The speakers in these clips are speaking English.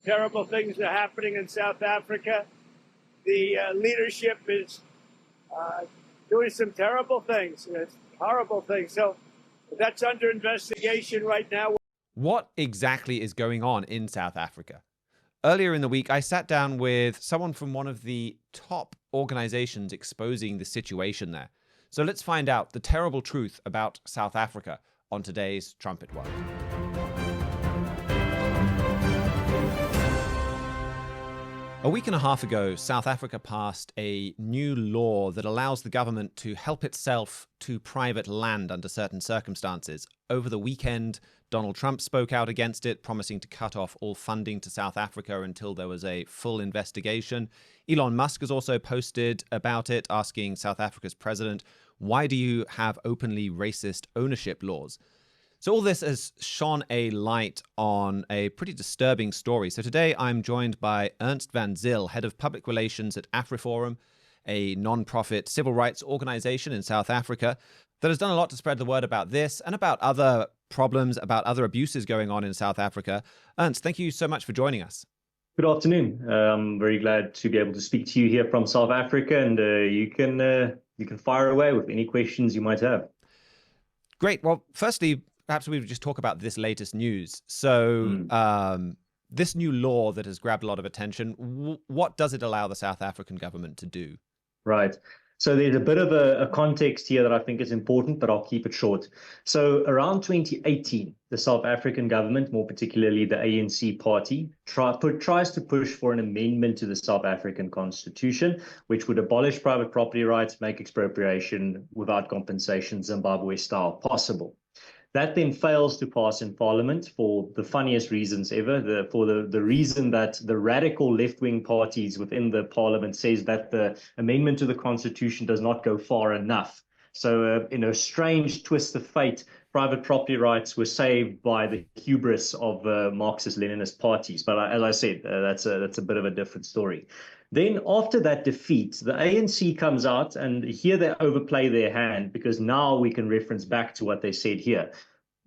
Terrible things are happening in South Africa. The leadership is doing some terrible things, horrible things. So that's under investigation right now. What exactly is going on in South Africa? Earlier in the week, I sat down with someone from one of the top organizations exposing the situation there. So let's find out the terrible truth about South Africa on today's Trumpet World. A week and a half ago, South Africa passed a new law that allows the government to help itself to private land under certain circumstances. Over the weekend, Donald Trump spoke out against it, promising to cut off all funding to South Africa until there was a full investigation. Elon Musk has also posted about it, asking South Africa's president, why do you have openly racist ownership laws? So all this has shone a light on a pretty disturbing story. So today I'm joined by Ernst van Zyl, head of public relations at AfriForum, a non-profit civil rights organization in South Africa that has done a lot to spread the word about this and about other problems, about other abuses going on in South Africa. Ernst, thank you so much for joining us. Good afternoon. I'm very glad to be able to speak to you here from South Africa, and you can fire away with any questions you might have. Great. Well, firstly, perhaps we would just talk about this latest news. So this new law that has grabbed a lot of attention, what does it allow the South African government to do? Right. So there's a bit of a context here that I think is important, but I'll keep it short. So around 2018, the South African government, more particularly the ANC party, tries to push for an amendment to the South African constitution, which would abolish private property rights, make expropriation without compensation, Zimbabwe style, possible. That then fails to pass in Parliament for the funniest reasons ever, for the reason that the radical left-wing parties within the Parliament says that the amendment to the Constitution does not go far enough. So in a strange twist of fate, private property rights were saved by the hubris of Marxist-Leninist parties. But as I said, that's a bit of a different story. Then after that defeat, the ANC comes out, and here they overplay their hand, because now we can reference back to what they said here.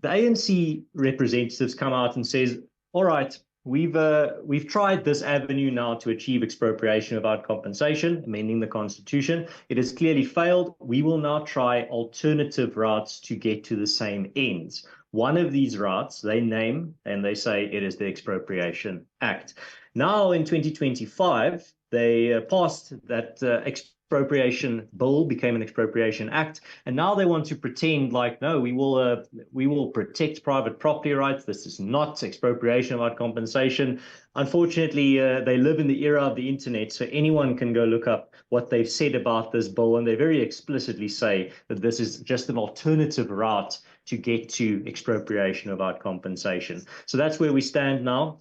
The ANC representatives come out and says, all right, we've tried this avenue now to achieve expropriation without compensation, amending the Constitution. It has clearly failed. We will now try alternative routes to get to the same ends. One of these routes they name, and they say it is the Expropriation Act. Now in 2025, they passed that expropriation bill, became an expropriation act, and now they want to pretend like, no, we will protect private property rights. This is not expropriation without compensation. Unfortunately, they live in the era of the internet, so anyone can go look up what they've said about this bill, and they very explicitly say that this is just an alternative route to get to expropriation without compensation. So that's where we stand now.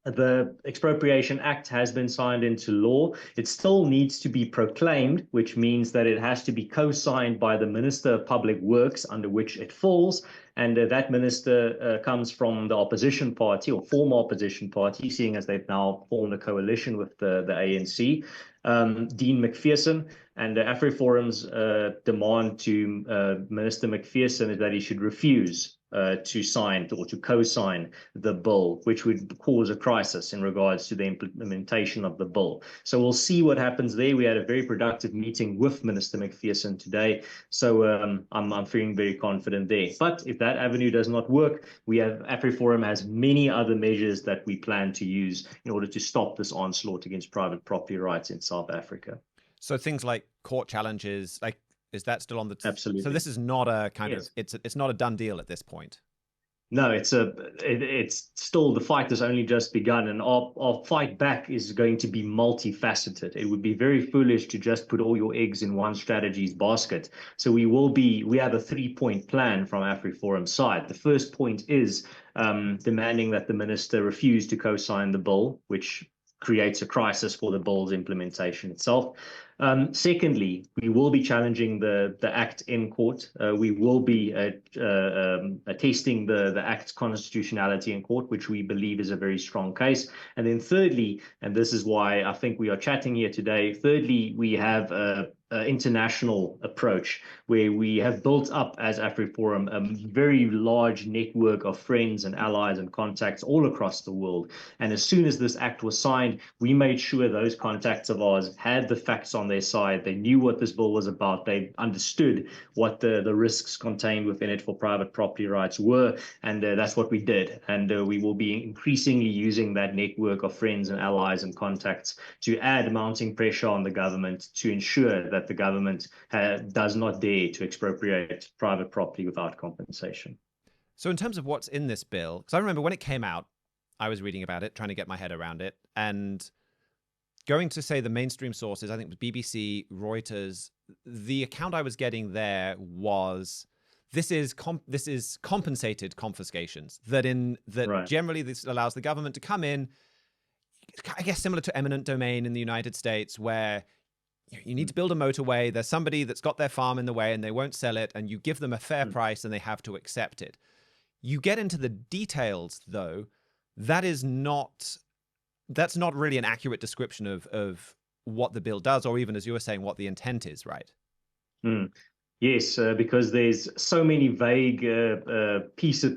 The Expropriation Act has been signed into law. It still needs to be proclaimed, which means that it has to be co-signed by the Minister of Public Works, under which it falls. And that minister comes from the opposition party, or former opposition party, seeing as they've now formed a coalition with the ANC, Dean McPherson. And AfriForum's demand to Minister McPherson is that he should refuse to sign or to co-sign the bill, which would cause a crisis in regards to the implementation of the bill. So we'll see what happens there. We had a very productive meeting with Minister McPherson today, so I'm feeling very confident there. But if that avenue does not work, AfriForum has many other measures that we plan to use in order to stop this onslaught against private property rights in South Africa. So things like court challenges, is that still on the Absolutely. So this is not a kind of it's not a done deal at this point. No, it's still, the fight has only just begun, and our fight back is going to be multifaceted. It would be very foolish to just put all your eggs in one strategy's basket. So we have a 3-point plan from AfriForum's side. The first point is demanding that the minister refuse to co-sign the bill, which creates a crisis for the bill's implementation itself. Secondly, we will be challenging the Act in court. We will be testing the Act's constitutionality in court, which we believe is a very strong case. And then thirdly, and this is why I think we are chatting here today, thirdly, we have international approach, where we have built up as AfriForum a very large network of friends and allies and contacts all across the world. And as soon as this act was signed, we made sure those contacts of ours had the facts on their side. They knew what this bill was about. They understood what the risks contained within it for private property rights were. And that's what we did. And we will be increasingly using that network of friends and allies and contacts to add mounting pressure on the government to ensure that the government does not dare to expropriate private property without compensation. So in terms of what's in this bill, because I remember when it came out, I was reading about it, trying to get my head around it, and going to say the mainstream sources, I think it was BBC, Reuters, the account I was getting there was this is compensated confiscations. Right. Generally this allows the government to come in, I guess similar to eminent domain in the United States, where you need to build a motorway. There's somebody that's got their farm in the way and they won't sell it, and you give them a fair price and they have to accept it. You get into the details, though, that's not really an accurate description of what the bill does, or even, as you were saying, what the intent is, right? Yes, because there's so many vague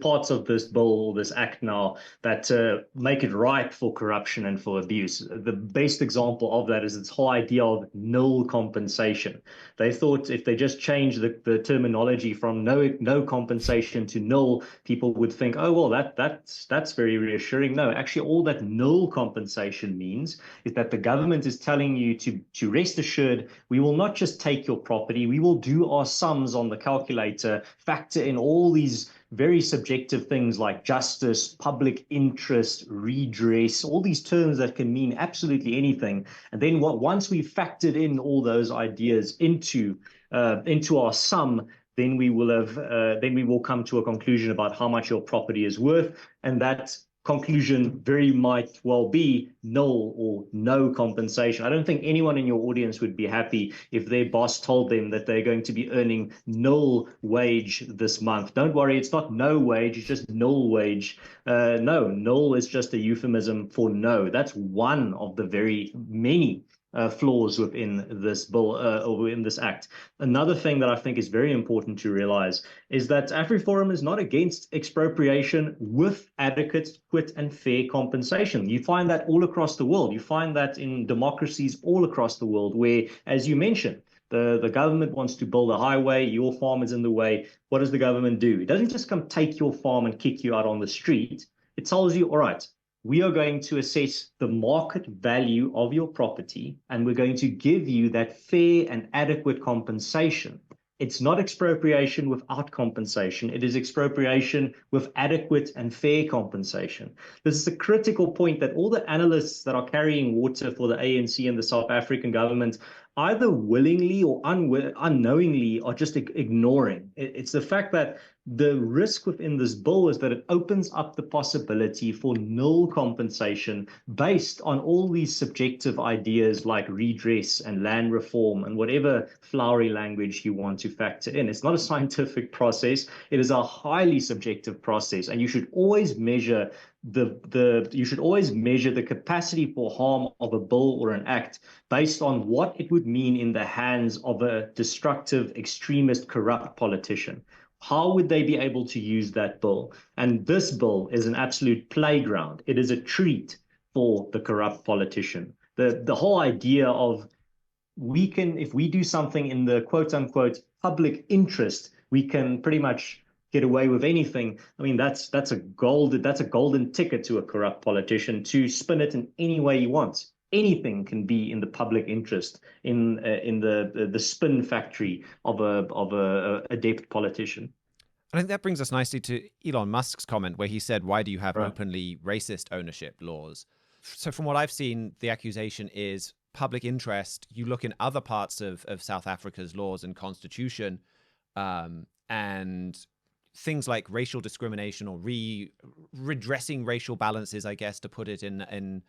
parts of this bill, this act now, that make it ripe for corruption and for abuse. The best example of that is this whole idea of nil compensation. They thought if they just change the terminology from no compensation to nil, people would think, oh, well, that's very reassuring. No, actually, all that nil compensation means is that the government is telling you to rest assured, we will not just take your property, we will do our sums on the calculator, factor in all these very subjective things like justice, public interest, redress, all these terms that can mean absolutely anything. And then once we've factored in all those ideas into our sum, then we will come to a conclusion about how much your property is worth, and that conclusion very might well be null or no compensation. I don't think anyone in your audience would be happy if their boss told them that they're going to be earning null wage this month. Don't worry, it's not no wage, it's just null wage. No, null is just a euphemism for no. That's one of the very many flaws within this bill or within this act. Another thing that I think is very important to realize is that AfriForum is not against expropriation with adequate, quick, and fair compensation. You find that all across the world. You find that in democracies all across the world where, as you mentioned, the government wants to build a highway, your farm is in the way. What does the government do? It doesn't just come take your farm and kick you out on the street. It tells you, all right, we are going to assess the market value of your property, and we're going to give you that fair and adequate compensation. It's not expropriation without compensation. It is expropriation with adequate and fair compensation. This is a critical point that all the analysts that are carrying water for the ANC and the South African government either willingly or unknowingly are just ignoring. It's the fact that the risk within this bill is that it opens up the possibility for nil compensation based on all these subjective ideas like redress and land reform and whatever flowery language you want to factor in. It's not a scientific process. It is a highly subjective process, and you should always measure the capacity for harm of a bill or an act based on what it would mean in the hands of a destructive, extremist, corrupt politician. How would they be able to use that bill? And this bill is an absolute playground. It is a treat for the corrupt politician. The whole idea of if we do something in the quote unquote public interest, we can pretty much get away with anything. I mean, that's a golden ticket to a corrupt politician to spin it in any way he wants. Anything can be in the public interest, in the spin factory of a adept politician. I think that brings us nicely to Elon Musk's comment where he said, why do you have Right. openly racist ownership laws? So from what I've seen, the accusation is public interest. You look in other parts of South Africa's laws and constitution, and things like racial discrimination or redressing racial balances, I guess, to put it in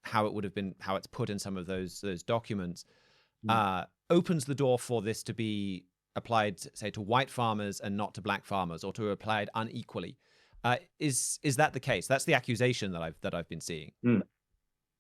how it would have been, how it's put in some of those documents, opens the door for this to be applied, say, to white farmers and not to black farmers, or to applied unequally. Is that the case? That's the accusation that I've been seeing.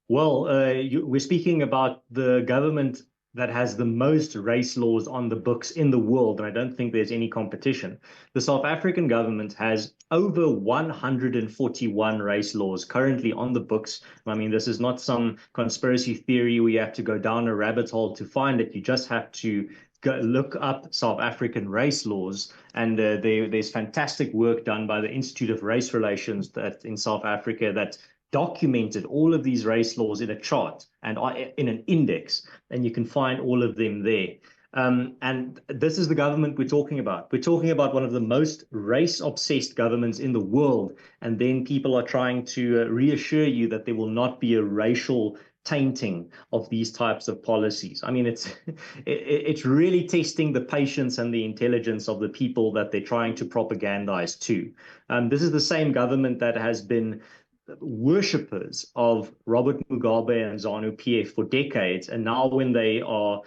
Well, we're speaking about the government that has the most race laws on the books in the world, and I don't think there's any competition. The South African government has over 141 race laws currently on the books. I mean, this is not some conspiracy theory where you have to go down a rabbit hole to find it. You just have to go look up South African race laws, and there's fantastic work done by the Institute of Race Relations that in South Africa that documented all of these race laws in a chart and in an index, and you can find all of them there. And this is the government we're talking about. We're talking about one of the most race-obsessed governments in the world, and then people are trying to reassure you that there will not be a racial tainting of these types of policies. I mean, it's really testing the patience and the intelligence of the people that they're trying to propagandize to. This is the same government that has been worshippers of Robert Mugabe and ZANU-PF for decades, and now when they are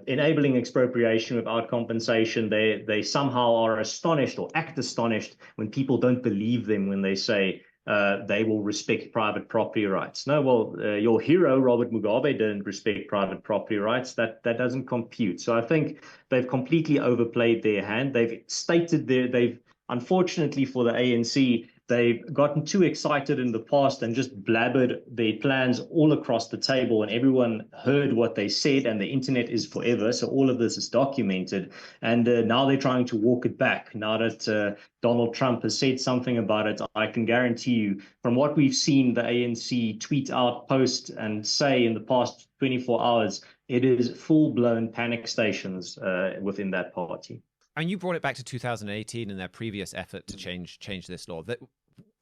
enabling expropriation without compensation, they somehow are astonished or act astonished when people don't believe them when they say they will respect private property rights. No, well, your hero, Robert Mugabe, didn't respect private property rights. That doesn't compute. So I think they've completely overplayed their hand. They've stated they've, unfortunately for the ANC, they've gotten too excited in the past and just blabbered their plans all across the table, and everyone heard what they said, and the internet is forever. So all of this is documented. And now they're trying to walk it back. Now that Donald Trump has said something about it, I can guarantee you from what we've seen the ANC tweet out, post, and say in the past 24 hours, it is full-blown panic stations within that party. And you brought it back to 2018 in their previous effort to change this law.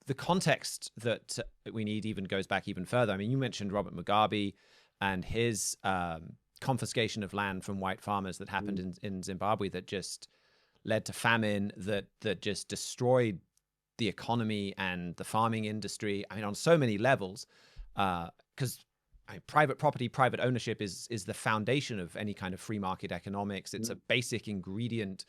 The context that we need even goes back even further. I mean, you mentioned Robert Mugabe and his confiscation of land from white farmers that happened in Zimbabwe that just led to famine, that just destroyed the economy and the farming industry. I mean, on so many levels, because private property, private ownership is the foundation of any kind of free market economics. It's a basic ingredient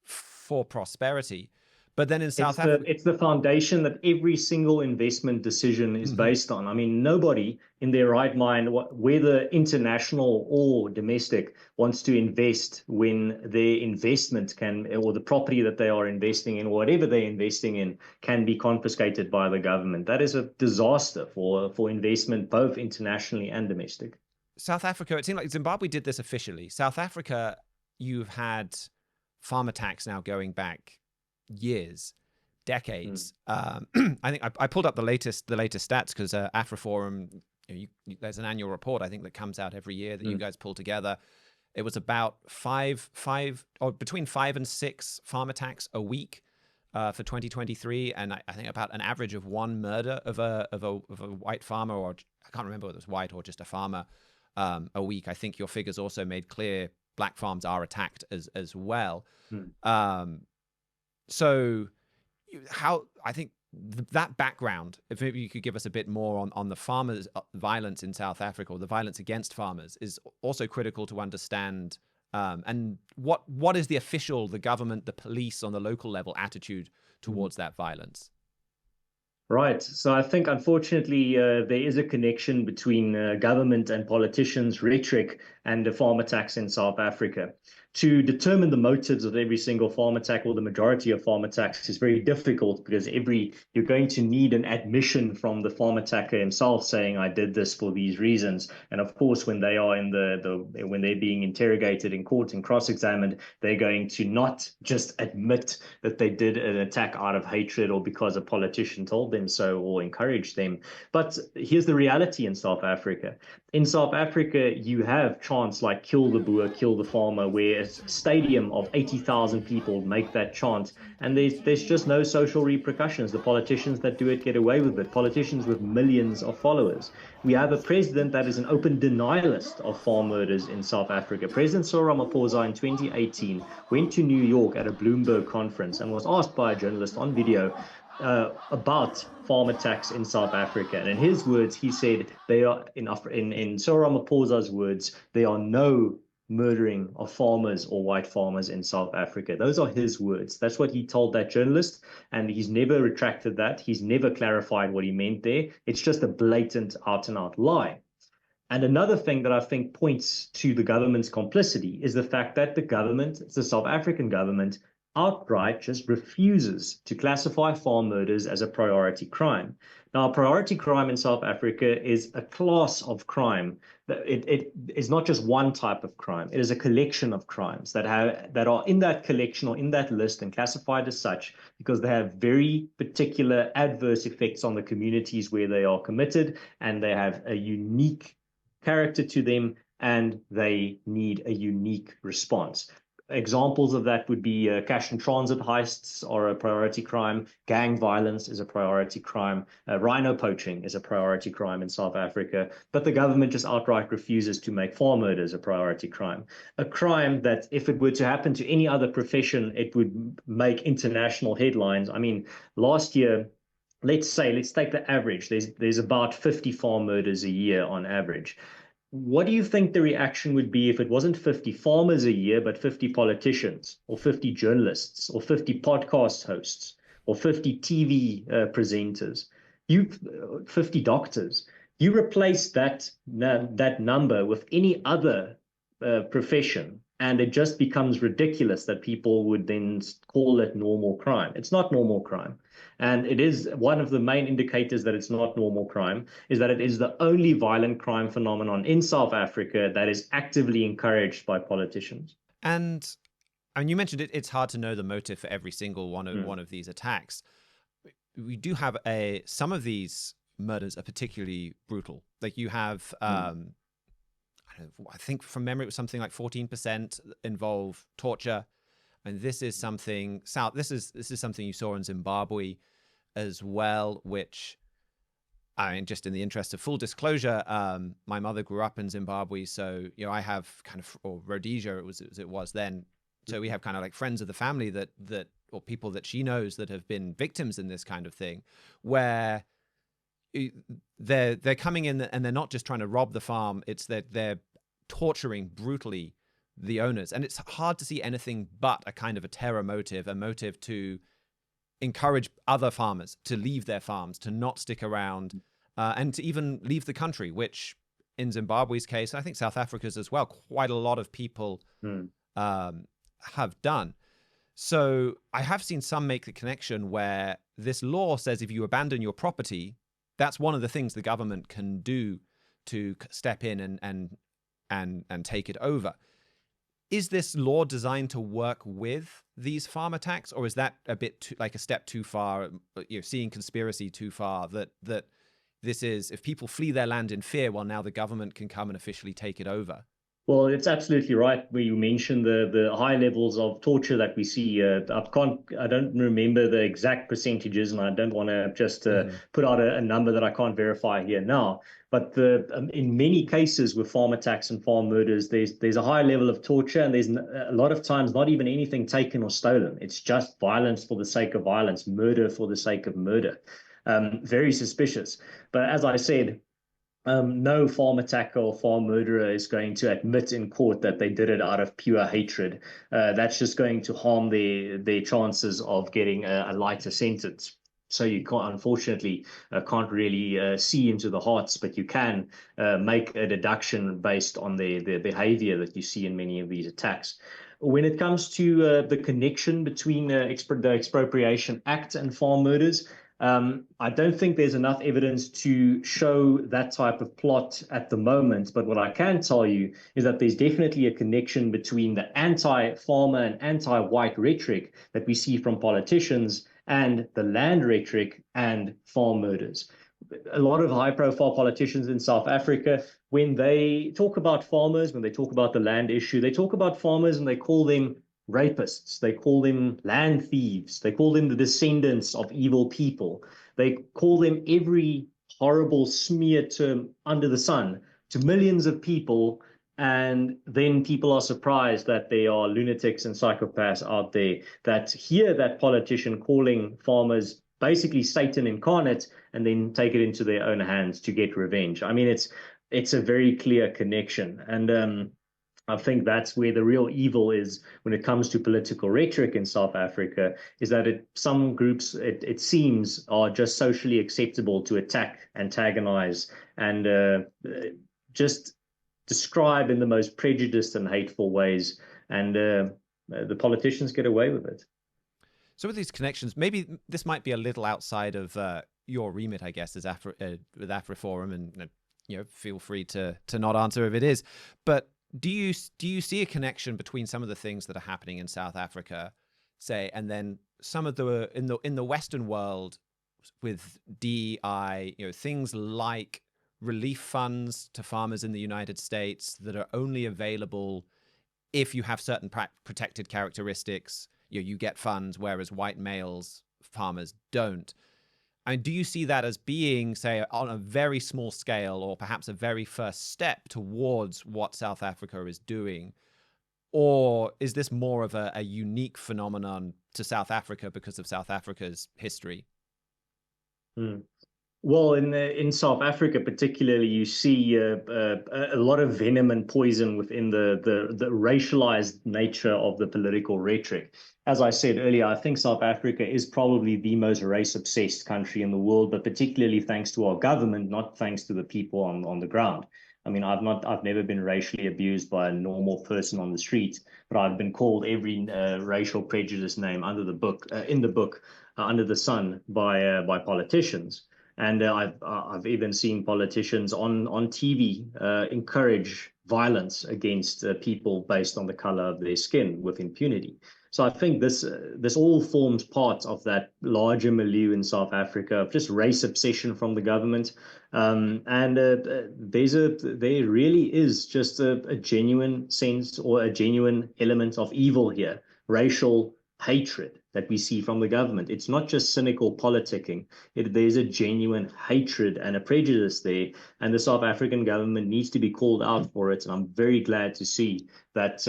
for prosperity. But then in South Africa, it's the foundation that every single investment decision is based on. I mean, nobody in their right mind, whether international or domestic, wants to invest when their investment or the property that they are investing in, or whatever they're investing in, can be confiscated by the government. That is a disaster for investment, both internationally and domestic. South Africa, it seemed like Zimbabwe did this officially. South Africa, you've had farm attacks now going back years, decades. I think I pulled up the latest stats because AfriForum, there's an annual report I think that comes out every year that you guys pull together. It was about between 5 and 6 farm attacks a week for 2023, and I think about an average of 1 murder of a white farmer, or I can't remember whether it was white or just a farmer, a week. I think your figures also made clear black farms are attacked as well. So how, I think that background, if maybe you could give us a bit more on the farmers' violence in South Africa, or the violence against farmers, is also critical to understand. And what is the government, the police on the local level attitude towards that violence? Right. So I think, unfortunately, there is a connection between government and politicians' rhetoric and the farm attacks in South Africa. To determine the motives of every single farm attack, or the majority of farm attacks, is very difficult, because you're going to need an admission from the farm attacker himself saying, I did this for these reasons. And of course, when they are when they're being interrogated in court and cross-examined, they're going to not just admit that they did an attack out of hatred or because a politician told them so or encouraged them. But here's the reality in South Africa. In South Africa, you have chants like kill the Boer, kill the farmer, where a stadium of 80,000 people make that chant, and there's just no social repercussions. The politicians that do it get away with it, politicians with millions of followers. We have a president that is an open denialist of farm murders in South Africa. President Cyril Ramaphosa in 2018 went to New York at a Bloomberg conference and was asked by a journalist on video about farm attacks in South Africa. And in his words, he said, they are, in Cyril Ramaphosa's words, there are no murdering of farmers or white farmers in South Africa. Those are his words. That's what he told that journalist, and he's never retracted that. He's never clarified what he meant there. It's just a blatant out-and-out lie. And another thing that I think points to the government's complicity is the fact that the South African government, outright just refuses to classify farm murders as a priority crime. Now, a priority crime in South Africa is a class of crime. It is not just one type of crime. It is a collection of crimes that are in that collection or in that list and classified as such because they have very particular adverse effects on the communities where they are committed, and they have a unique character to them, and they need a unique response. Examples of that would be cash and transit heists are a priority crime. Gang violence is a priority crime. Rhino poaching is a priority crime in South Africa. But the government just outright refuses to make farm murders a priority crime. A crime that, if it were to happen to any other profession, it would make international headlines. I mean, last year, let's take the average. There's about 50 farm murders a year on average. What do you think the reaction would be if it wasn't 50 farmers a year, but 50 politicians, or 50 journalists, or 50 podcast hosts, or 50 TV presenters, 50 doctors? You replace that number with any other profession, and it just becomes ridiculous that people would then call it normal crime. It's not normal crime. And it is one of the main indicators that it's not normal crime is that it is the only violent crime phenomenon in South Africa that is actively encouraged by politicians. And you mentioned it's hard to know the motive for every single one of these attacks. We do have some of these murders are particularly brutal. Like you have, I think from memory, it was something like 14% involve torture. And this is something this is something you saw in Zimbabwe as well, which, I mean, just in the interest of full disclosure, my mother grew up in Zimbabwe, so I have kind of, or Rhodesia it was then, so we have kind of like friends of the family that or people that she knows that have been victims in this kind of thing, where they're coming in and they're not just trying to rob the farm, it's that they're torturing brutally the owners. And it's hard to see anything but a kind of a terror motive, a motive to encourage other farmers to leave their farms, to not stick around, and to even leave the country, which in Zimbabwe's case, I think South Africa's as well, quite a lot of people have done. So I have seen some make the connection where this law says if you abandon your property, that's one of the things the government can do to step in and take it over. Is this law designed to work with these farm attacks, or is that a bit like a step too far, seeing conspiracy too far, that this is, if people flee their land in fear, well, now the government can come and officially take it over? Well, it's absolutely right where you mentioned the high levels of torture that we see. I don't remember the exact percentages, and I don't want to just put out a number that I can't verify here now. But in many cases with farm attacks and farm murders, there's a high level of torture, and there's a lot of times not even anything taken or stolen. It's just violence for the sake of violence, murder for the sake of murder. Very suspicious. But as I said, no farm attacker or farm murderer is going to admit in court that they did it out of pure hatred. That's just going to harm their chances of getting a lighter sentence. So you unfortunately can't really see into the hearts, but you can make a deduction based on the behavior that you see in many of these attacks. When it comes to the connection between the Expropriation Act and farm murders, I don't think there's enough evidence to show that type of plot at the moment. But what I can tell you is that there's definitely a connection between the anti-farmer and anti-white rhetoric that we see from politicians and the land rhetoric and farm murders. A lot of high-profile politicians in South Africa, when they talk about farmers, when they talk about the land issue, they talk about farmers and they call them rapists, they call them land thieves, they call them the descendants of evil people, they call them every horrible smear term under the sun to millions of people, and then people are surprised that there are lunatics and psychopaths out there that hear that politician calling farmers basically Satan incarnate and then take it into their own hands to get revenge. I mean, it's a very clear connection, and I think that's where the real evil is when it comes to political rhetoric in South Africa, is that some groups, it seems, are just socially acceptable to attack, antagonize, and just describe in the most prejudiced and hateful ways, and the politicians get away with it. So with these connections, maybe this might be a little outside of your remit, I guess, as with AfriForum, and feel free to not answer if it is. But do you see a connection between some of the things that are happening in South Africa, say, and then some of the in the Western world with DEI, things like relief funds to farmers in the United States that are only available if you have certain protected characteristics? You get funds, whereas white males farmers don't. I mean, do you see that as being, say, on a very small scale, or perhaps a very first step towards what South Africa is doing? Or is this more of a unique phenomenon to South Africa because of South Africa's history? Well, in South Africa particularly, you see a lot of venom and poison within the racialized nature of the political rhetoric. As I said earlier, I think South Africa is probably the most race-obsessed country in the world, but particularly thanks to our government, not thanks to the people on the ground. I mean, I've never been racially abused by a normal person on the street, but I've been called every racial prejudice name under the book, under the sun by politicians. And I've even seen politicians on TV encourage violence against people based on the color of their skin with impunity. So I think this all forms part of that larger milieu in South Africa of just race obsession from the government. There really is just a genuine sense or a genuine element of evil here, racial hatred that we see from the government. It's not just cynical politicking. There's a genuine hatred and a prejudice there, and the South African government needs to be called out for it. And I'm very glad to see that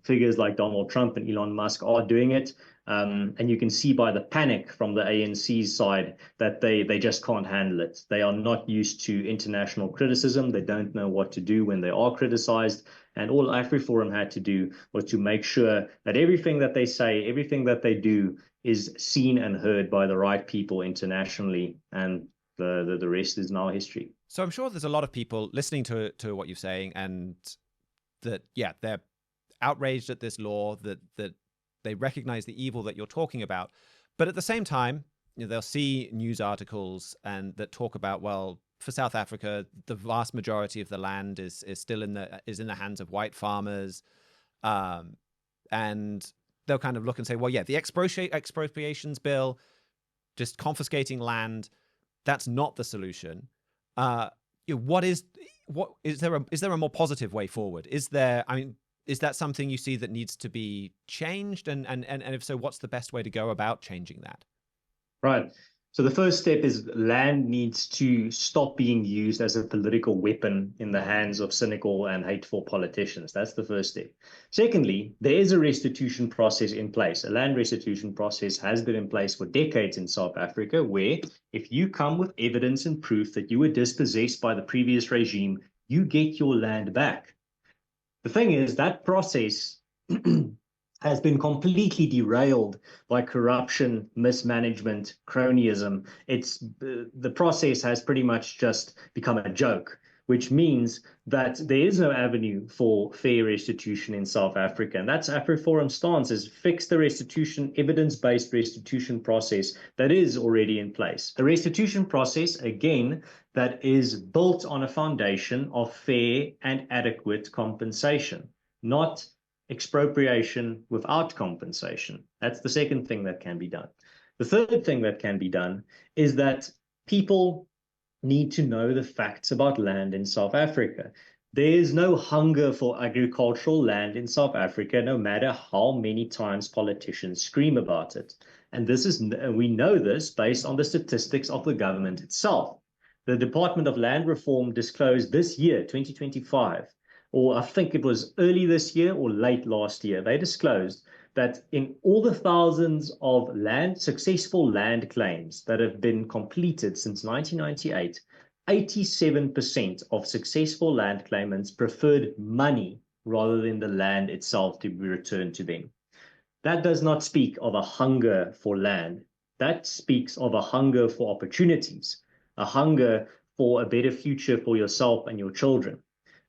figures like Donald Trump and Elon Musk are doing it. And you can see by the panic from the ANC's side that they just can't handle it. They are not used to international criticism. They don't know what to do when they are criticized. And all AfriForum had to do was to make sure that everything that they say, everything that they do is seen and heard by the right people internationally. And the rest is now history. So I'm sure there's a lot of people listening to what you're saying, and that, yeah, they're outraged at this law, that they recognize the evil that you're talking about. But at the same time, they'll see news articles and that talk about, well, for South Africa, the vast majority of the land is still in the hands of white farmers, and they'll kind of look and say, well, yeah, the expropriations bill, just confiscating land, that's not the solution. Is there a more positive way forward? Is that something you see that needs to be changed? And if so, what's the best way to go about changing that? Right. So the first step is land needs to stop being used as a political weapon in the hands of cynical and hateful politicians. That's the first step. Secondly, there is a restitution process in place. A land restitution process has been in place for decades in South Africa, where if you come with evidence and proof that you were dispossessed by the previous regime, you get your land back. The thing is, that process has been completely derailed by corruption, mismanagement, cronyism. The process has pretty much just become a joke, which means that there is no avenue for fair restitution in South Africa. And that's AfriForum's stance, is fix the restitution, evidence-based restitution process that is already in place. A restitution process, again, that is built on a foundation of fair and adequate compensation, not expropriation without compensation. That's the second thing that can be done. The third thing that can be done is that people need to know the facts about land in South Africa. There is no hunger for agricultural land in South Africa, no matter how many times politicians scream about it. And we know this based on the statistics of the government itself. The Department of Land Reform disclosed this year, 2025, or I think it was early this year or late last year, they disclosed that in all the thousands of successful land claims that have been completed since 1998, 87% of successful land claimants preferred money rather than the land itself to be returned to them. That does not speak of a hunger for land. That speaks of a hunger for opportunities, a hunger for a better future for yourself and your children.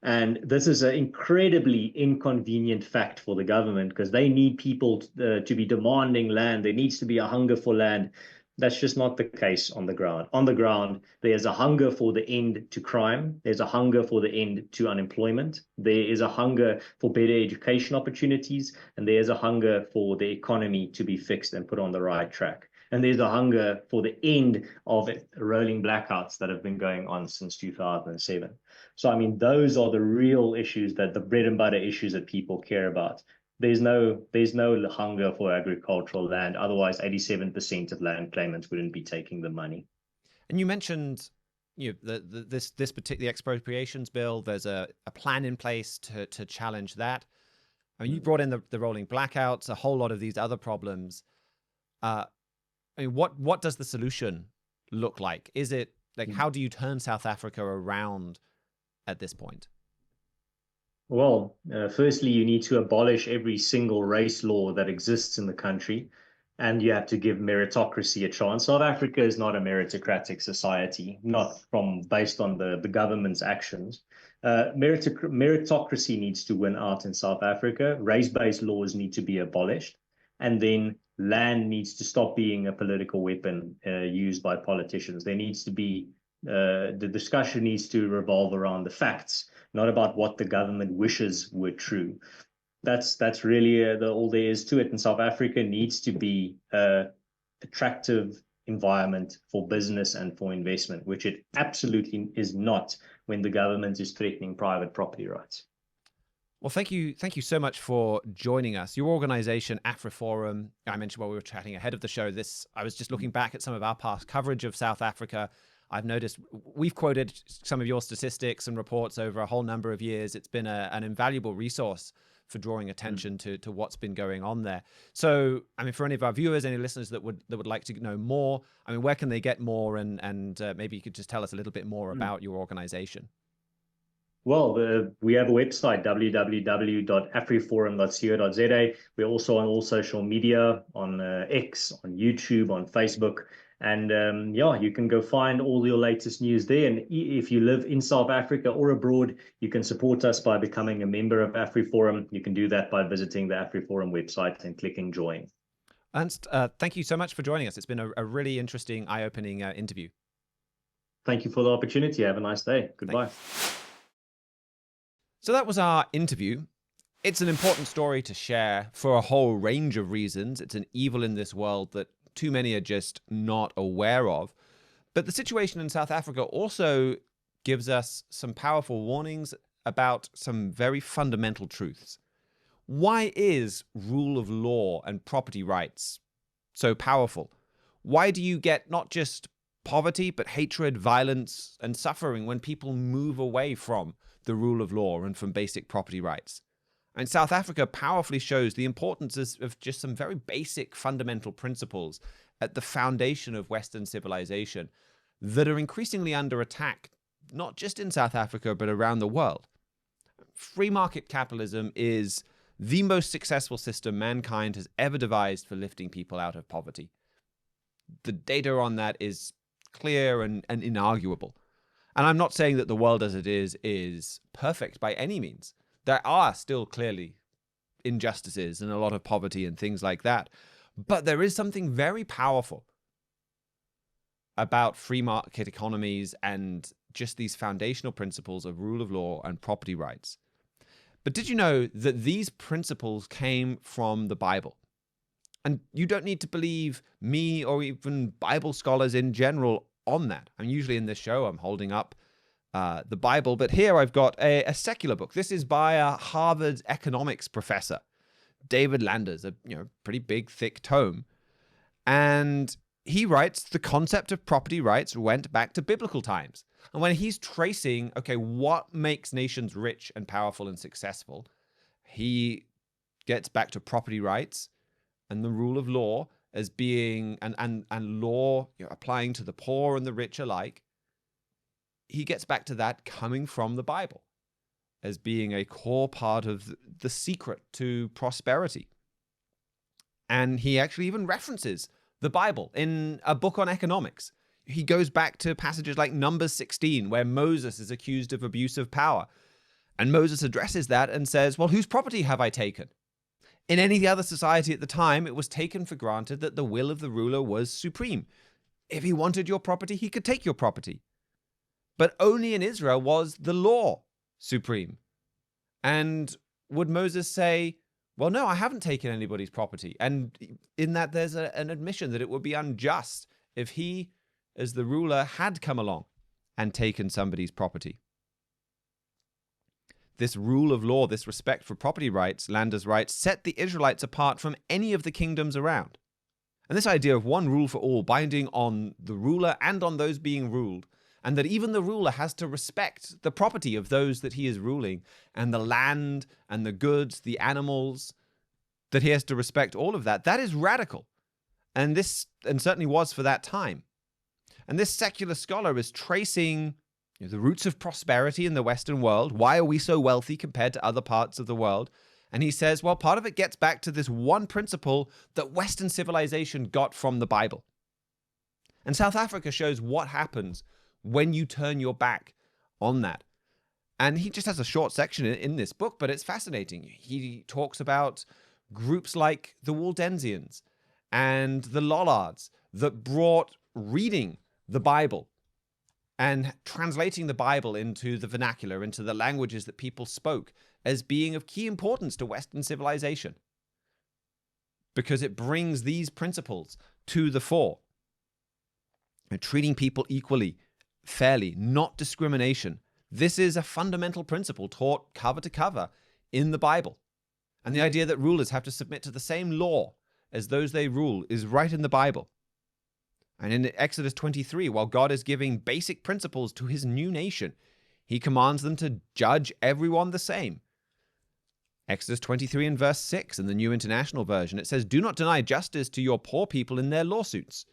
And this is an incredibly inconvenient fact for the government because they need people to be demanding land. There needs to be a hunger for land. That's just not the case on the ground. On the ground, there's a hunger for the end to crime. There's a hunger for the end to unemployment. There is a hunger for better education opportunities. And there's a hunger for the economy to be fixed and put on the right track. And there's a hunger for the end of rolling blackouts that have been going on since 2007. So, I mean, those are the real issues, that the bread and butter issues that people care about. There's no hunger for agricultural land. Otherwise, 87% of land claimants wouldn't be taking the money. And you mentioned the expropriations bill. There's a plan in place to challenge that. I mean, you brought in the rolling blackouts, a whole lot of these other problems. I mean, what does the solution look like? Is it like, how do you turn South Africa around at this point? Well, firstly, you need to abolish every single race law that exists in the country, and you have to give meritocracy a chance. South Africa is not a meritocratic society, not based on the government's actions. Meritocracy needs to win out in South Africa. Race-based laws need to be abolished, and then land needs to stop being a political weapon used by politicians. There needs to be the discussion needs to revolve around the facts, not about what the government wishes were true. That's really all there is to it. And South Africa needs to be an attractive environment for business and for investment, which it absolutely is not when the government is threatening private property rights. Well, thank you so much for joining us. Your organization, AfriForum, I mentioned while we were chatting ahead of the show, I was just looking back at some of our past coverage of South Africa. I've noticed we've quoted some of your statistics and reports over a whole number of years. It's been an invaluable resource for drawing attention to what's been going on there. So, I mean, for any of our viewers, any listeners that would like to know more, I mean, where can they get more? And maybe you could just tell us a little bit more about your organization. Well, we have a website, www.afriforum.co.za. We're also on all social media, on X, on YouTube, on Facebook. And you can go find all your latest news there. And if you live in South Africa or abroad, you can support us by becoming a member of AfriForum. You can do that by visiting the AfriForum website and clicking join. Ernst, thank you so much for joining us. It's been a really interesting, eye-opening interview. Thank you for the opportunity. Have a nice day. Goodbye. So that was our interview. It's an important story to share for a whole range of reasons. It's an evil in this world that too many are just not aware of. But the situation in South Africa also gives us some powerful warnings about some very fundamental truths. Why is rule of law and property rights so powerful? Why do you get not just poverty, but hatred, violence, and suffering when people move away from the rule of law and from basic property rights? And South Africa powerfully shows the importance of just some very basic fundamental principles at the foundation of Western civilization that are increasingly under attack, not just in South Africa, but around the world. Free market capitalism is the most successful system mankind has ever devised for lifting people out of poverty. The data on that is clear and inarguable. And I'm not saying that the world as it is perfect by any means. There are still clearly injustices and a lot of poverty and things like that. But there is something very powerful about free market economies and just these foundational principles of rule of law and property rights. But did you know that these principles came from the Bible? And you don't need to believe me or even Bible scholars in general on that. I'm usually in this show, I'm holding up the Bible, but here I've got a secular book. This is by a Harvard economics professor, David Landers, a pretty big, thick tome. And he writes, the concept of property rights went back to biblical times. And when he's tracing, okay, what makes nations rich and powerful and successful, he gets back to property rights and the rule of law as being, and law applying to the poor and the rich alike. He gets back to that coming from the Bible as being a core part of the secret to prosperity. And he actually even references the Bible in a book on economics. He goes back to passages like Numbers 16, where Moses is accused of abuse of power. And Moses addresses that and says, well, whose property have I taken? In any other society at the time, it was taken for granted that the will of the ruler was supreme. If he wanted your property, he could take your property. But only in Israel was the law supreme. And would Moses say, well, no, I haven't taken anybody's property? And in that, there's an admission that it would be unjust if he, as the ruler, had come along and taken somebody's property. This rule of law, this respect for property rights, landers' rights, set the Israelites apart from any of the kingdoms around. And this idea of one rule for all, binding on the ruler and on those being ruled, and that even the ruler has to respect the property of those that he is ruling, and the land and the goods, the animals, that he has to respect all of that. That is radical. And certainly was for that time. And this secular scholar is tracing the roots of prosperity in the Western world. Why are we so wealthy compared to other parts of the world? And he says, well, part of it gets back to this one principle that Western civilization got from the Bible. And South Africa shows what happens when you turn your back on that. And he just has a short section in this book, but it's fascinating. He talks about groups like the Waldensians and the Lollards that brought reading the Bible and translating the Bible into the vernacular, into the languages that people spoke, as being of key importance to Western civilization, because it brings these principles to the fore. And treating people equally, fairly, not discrimination. This is a fundamental principle taught cover to cover in the Bible. And the idea that rulers have to submit to the same law as those they rule is right in the Bible. And in Exodus 23, while God is giving basic principles to his new nation, he commands them to judge everyone the same. Exodus 23 and verse 6 in the New International Version, it says, do not deny justice to your poor people in their lawsuits.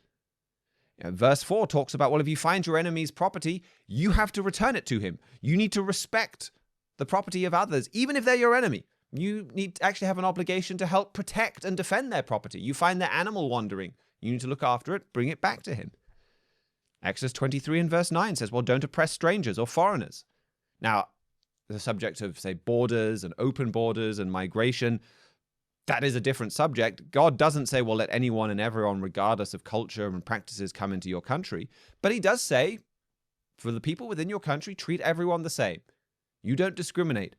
Verse 4 talks about, well, if you find your enemy's property, you have to return it to him. You need to respect the property of others, even if they're your enemy. You need to actually have an obligation to help protect and defend their property. You find their animal wandering. You need to look after it, bring it back to him. Exodus 23 and verse 9 says, well, don't oppress strangers or foreigners. Now, the subject of, say, borders and open borders and migration, that is a different subject. God doesn't say, well, let anyone and everyone, regardless of culture and practices, come into your country. But he does say, for the people within your country, treat everyone the same. You don't discriminate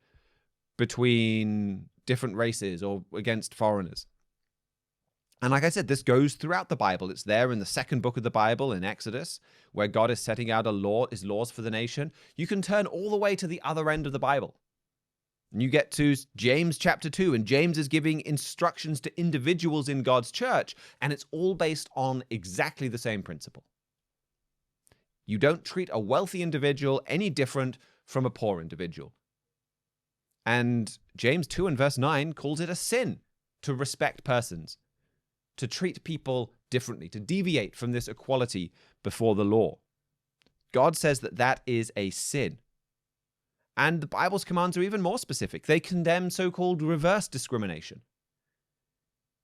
between different races or against foreigners. And like I said, this goes throughout the Bible. It's there in the second book of the Bible, in Exodus, where God is setting out his laws for the nation. You can turn all the way to the other end of the Bible. And you get to James chapter 2, and James is giving instructions to individuals in God's church, and it's all based on exactly the same principle. You don't treat a wealthy individual any different from a poor individual. And James 2 and verse 9 calls it a sin to respect persons, to treat people differently, to deviate from this equality before the law. God says that that is a sin. And the Bible's commands are even more specific. They condemn so-called reverse discrimination.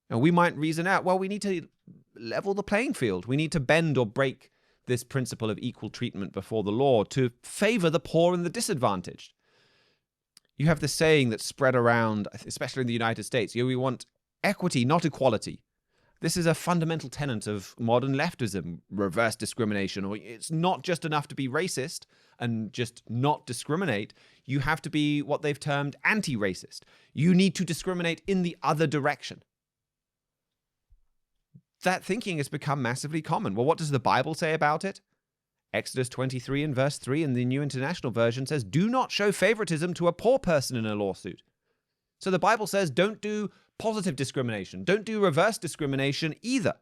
Now, we might reason out, well, we need to level the playing field. We need to bend or break this principle of equal treatment before the law to favor the poor and the disadvantaged. You have this saying that's spread around, especially in the United States. We want equity, not equality. This is a fundamental tenet of modern leftism, reverse discrimination. Or it's not just enough to be racist and just not discriminate. You have to be what they've termed anti-racist. You need to discriminate in the other direction. That thinking has become massively common. Well, what does the Bible say about it? Exodus 23 and verse 3 in the New International Version says, do not show favoritism to a poor person in a lawsuit. So the Bible says don't do positive discrimination. Don't do reverse discrimination either.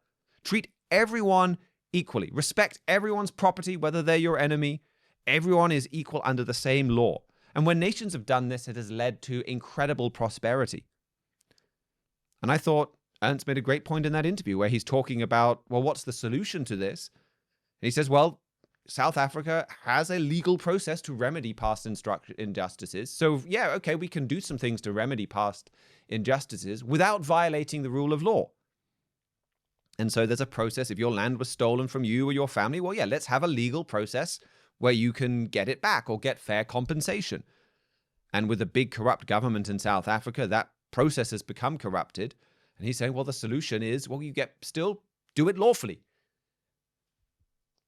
Treat everyone equally. Respect everyone's property, whether they're your enemy. Everyone is equal under the same law. And when nations have done this, it has led to incredible prosperity. And I thought Ernst made a great point in that interview where he's talking about, well, what's the solution to this? And he says, well, South Africa has a legal process to remedy past injustices. So, yeah, okay, we can do some things to remedy past injustices without violating the rule of law. And so there's a process. If your land was stolen from you or your family, well, yeah, let's have a legal process where you can get it back or get fair compensation. And with a big corrupt government in South Africa, that process has become corrupted. And he's saying, well, the solution is, well, still do it lawfully.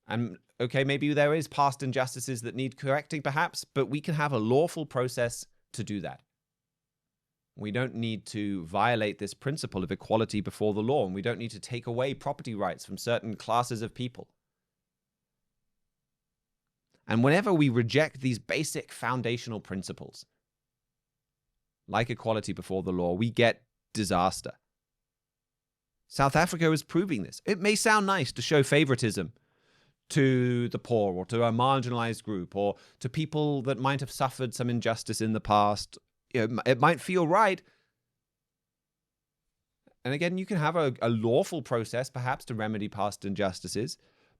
And okay, maybe there is past injustices that need correcting perhaps, but we can have a lawful process to do that. We don't need to violate this principle of equality before the law, and we don't need to take away property rights from certain classes of people. And whenever we reject these basic foundational principles, like equality before the law, we get disaster. South Africa is proving this. It may sound nice to show favoritism to the poor or to a marginalized group or to people that might have suffered some injustice in the past. It might feel right. And again, you can have a lawful process perhaps to remedy past injustices,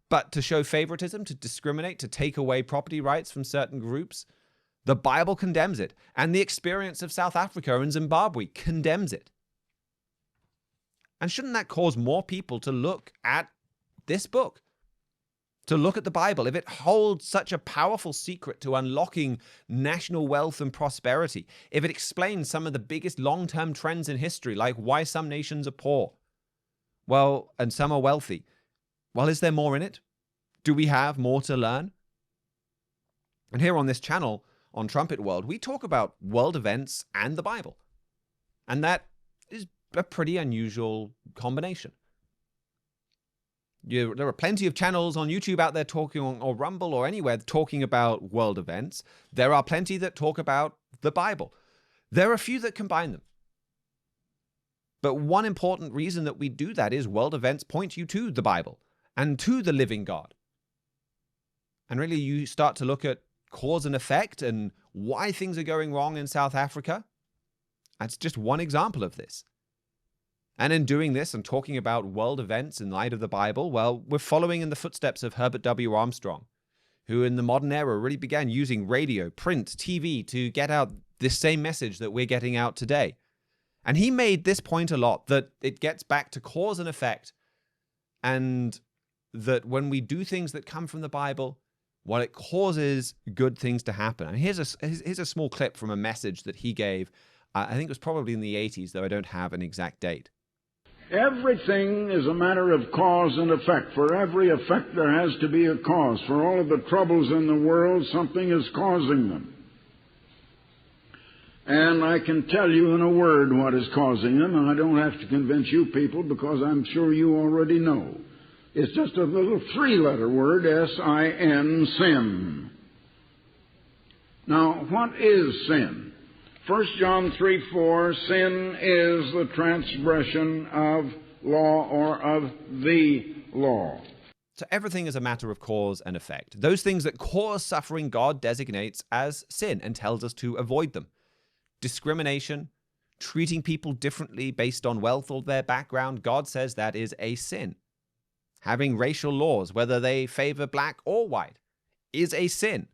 but to show favoritism, to discriminate, to take away property rights from certain groups, the Bible condemns it. And the experience of South Africa and Zimbabwe condemns it. And shouldn't that cause more people to look at this book? To look at the Bible, if it holds such a powerful secret to unlocking national wealth and prosperity, if it explains some of the biggest long-term trends in history, like why some nations are poor, well, and some are wealthy, well, is there more in it? Do we have more to learn? And here on this channel, on Trumpet World, we talk about world events and the Bible. And that is a pretty unusual combination. There are plenty of channels on YouTube out there talking, or Rumble or anywhere, talking about world events. There are plenty that talk about the Bible. There are a few that combine them. But one important reason that we do that is world events point you to the Bible and to the living God. And really, you start to look at cause and effect and why things are going wrong in South Africa. That's just one example of this. And in doing this and talking about world events in light of the Bible, well, we're following in the footsteps of Herbert W. Armstrong, who in the modern era really began using radio, print, TV to get out this same message that we're getting out today. And he made this point a lot, that it gets back to cause and effect, and that when we do things that come from the Bible, well, it causes good things to happen. And here's a small clip from a message that he gave. I think it was probably in the 80s, though I don't have an exact date. Everything is a matter of cause and effect. For every effect, there has to be a cause. For all of the troubles in the world, something is causing them. And I can tell you in a word what is causing them, and I don't have to convince you people because I'm sure you already know. It's just a little three-letter word, S-I-N, sin. Now, what is sin? 1 John 3:4, sin is the transgression of law or of the law. So everything is a matter of cause and effect. Those things that cause suffering, God designates as sin and tells us to avoid them. Discrimination, treating people differently based on wealth or their background, God says that is a sin. Having racial laws, whether they favor black or white, is a sin.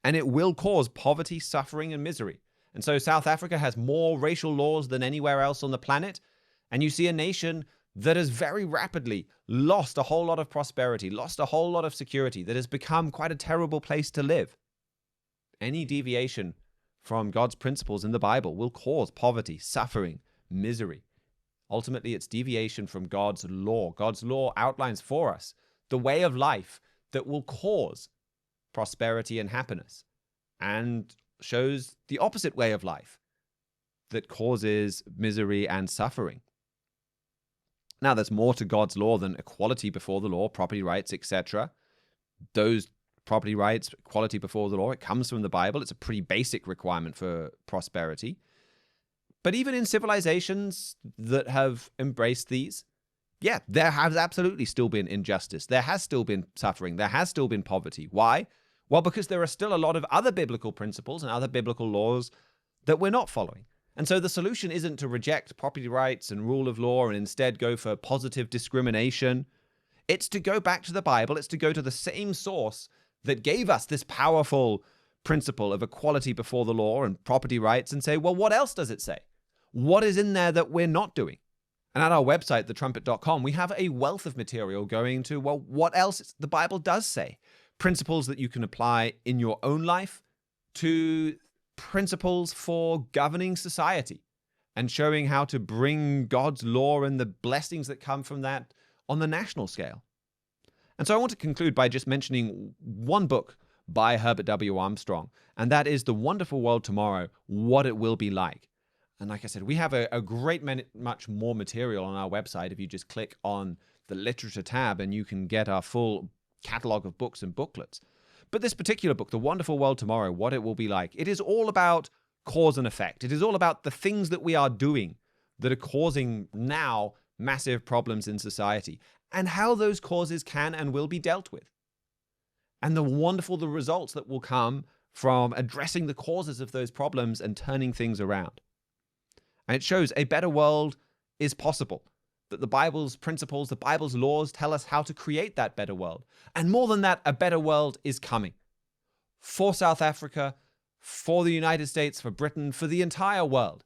And it will cause poverty, suffering, and misery. And so South Africa has more racial laws than anywhere else on the planet. And you see a nation that has very rapidly lost a whole lot of prosperity, lost a whole lot of security, that has become quite a terrible place to live. Any deviation from God's principles in the Bible will cause poverty, suffering, misery. Ultimately, it's deviation from God's law. God's law outlines for us the way of life that will cause prosperity and happiness, and shows the opposite way of life that causes misery and suffering. Now, there's more to God's law than equality before the law, property rights, etc. Those property rights, equality before the law, it comes from the Bible. It's a pretty basic requirement for prosperity. But even in civilizations that have embraced these, yeah, there has absolutely still been injustice. There has still been suffering. There has still been poverty. Why? Well, because there are still a lot of other biblical principles and other biblical laws that we're not following. And so the solution isn't to reject property rights and rule of law and instead go for positive discrimination. It's to go back to the Bible. It's to go to the same source that gave us this powerful principle of equality before the law and property rights and say, well, what else does it say? What is in there that we're not doing? And at our website, thetrumpet.com, we have a wealth of material going to, well, what else the Bible does say? Principles that you can apply in your own life to principles for governing society and showing how to bring God's law and the blessings that come from that on the national scale. And so I want to conclude by just mentioning one book by Herbert W. Armstrong, and that is The Wonderful World Tomorrow, What It Will Be Like. And like I said, we have a great much more material on our website if you just click on the literature tab, and you can get our full catalog of books and booklets. But this particular book, The Wonderful World Tomorrow, What It Will Be Like, it is all about cause and effect. It is all about the things that we are doing that are causing now massive problems in society, and how those causes can and will be dealt with, and the results that will come from addressing the causes of those problems and turning things around. And it shows a better world is possible, that the Bible's principles, the Bible's laws tell us how to create that better world. And more than that, a better world is coming for South Africa, for the United States, for Britain, for the entire world.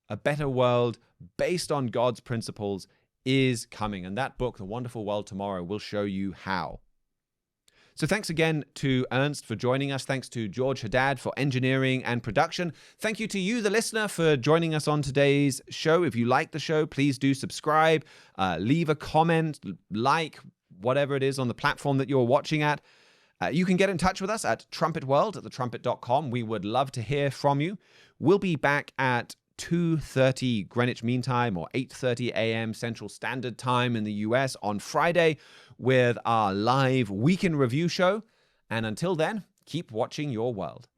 A better world based on God's principles is coming. And that book, The Wonderful World Tomorrow, will show you how. So thanks again to Ernst for joining us. Thanks to George Haddad for engineering and production. Thank you to you, the listener, for joining us on today's show. If you like the show, please do subscribe, leave a comment, like, whatever it is on the platform that you're watching at. You can get in touch with us at Trumpet World at thetrumpet.com. We would love to hear from you. We'll be back at 2:30 Greenwich Mean Time or 8:30 a.m. Central Standard Time in the US on Friday with our live Week in Review show. And until then, keep watching your world.